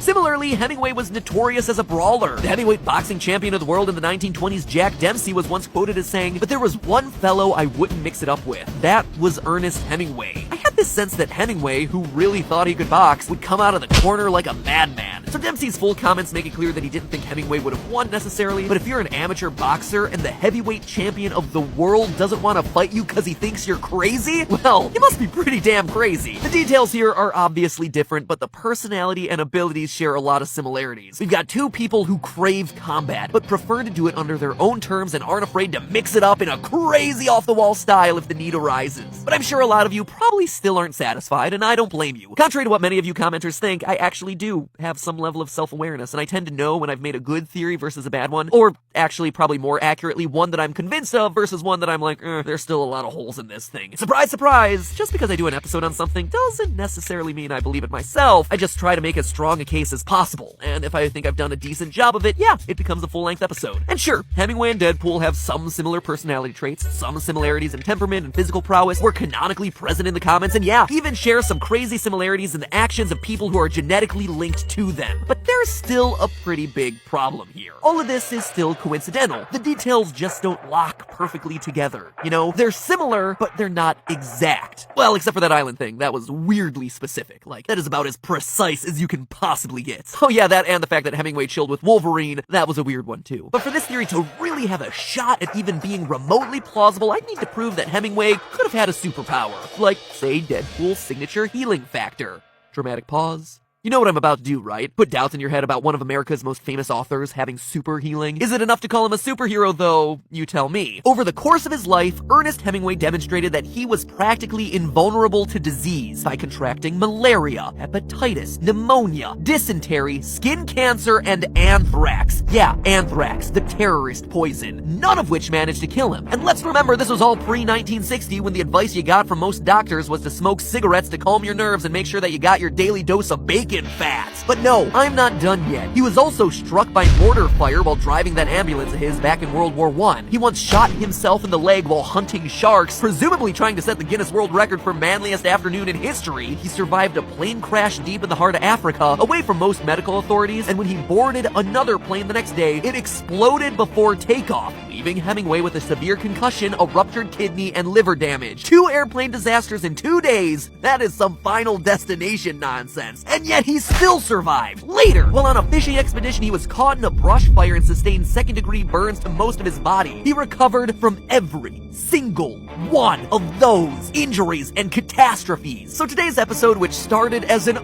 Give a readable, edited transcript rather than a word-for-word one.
Similarly, Hemingway was notorious as a brawler. The heavyweight boxing champion of the world in the 1920s, Jack Dempsey, was once quoted as saying, "But there was one fellow I wouldn't mix it up with. That was Ernest Hemingway." I had this sense that Hemingway, who really thought he could box, would come out of the corner like a madman. So Dempsey's full comments make it clear that he didn't think Hemingway would have won necessarily, but if you're an amateur boxer and the heavyweight champion of the world doesn't want to fight you because he thinks you're crazy, well, you must be pretty damn crazy. The details here are obviously different, but the personality and abilities share a lot of similarities. We've got two people who crave combat, but prefer to do it under their own terms and aren't afraid to mix it up in a crazy off-the-wall style if the need arises. But I'm sure a lot of you probably still aren't satisfied, and I don't blame you. Contrary to what many of you commenters think, I actually do have some level of self-awareness, and I tend to know when I've made a good theory versus a bad one, or actually probably more accurately, one that I'm convinced of versus one that I'm like, there's still a lot of holes in this thing. Surprise, surprise! Just because I do an episode on something doesn't necessarily mean I believe it myself. I just try to make as strong a case as possible, and if I think I've done a decent job of it, yeah, it becomes a full-length episode. And sure, Hemingway and Deadpool have some similar personality traits, some similarities in temperament and physical prowess, were canonically present in the comics, and yeah, even share some crazy similarities in the actions of people who are genetically linked to them. But there's still a pretty big problem here. All of this is still coincidental. The details just don't lock perfectly together. You know, they're similar, but they're not exact. Well, except for that island thing. That was weirdly specific. Like, that is about as precise as you can possibly get. Oh yeah, that and the fact that Hemingway chilled with Wolverine, that was a weird one too. But for this theory to really have a shot at even being remotely plausible, I'd need to prove that Hemingway could have had a superpower. Like, say, Deadpool's signature healing factor. Dramatic pause. You know what I'm about to do, right? Put doubts in your head about one of America's most famous authors having super healing. Is it enough to call him a superhero, though? You tell me. Over the course of his life, Ernest Hemingway demonstrated that he was practically invulnerable to disease by contracting malaria, hepatitis, pneumonia, dysentery, skin cancer, and anthrax. Yeah, anthrax, the terrorist poison, none of which managed to kill him. And let's remember, this was all pre-1960 when the advice you got from most doctors was to smoke cigarettes to calm your nerves and make sure that you got your daily dose of bacon fats. But no, I'm not done yet. He was also struck by mortar fire while driving that ambulance of his back in World War I. He once shot himself in the leg while hunting sharks, presumably trying to set the Guinness World Record for manliest afternoon in history. He survived a plane crash deep in the heart of Africa, away from most medical authorities, and when he boarded another plane the next day, it exploded before takeoff, leaving Hemingway with a severe concussion, a ruptured kidney, and liver damage. 2 airplane disasters in 2 days. That is some Final Destination nonsense. And yet he still survived. Later, while on a fishing expedition, he was caught in a brush fire and sustained second-degree burns to most of his body. He recovered from every single one of those injuries and catastrophes. So today's episode, which started as an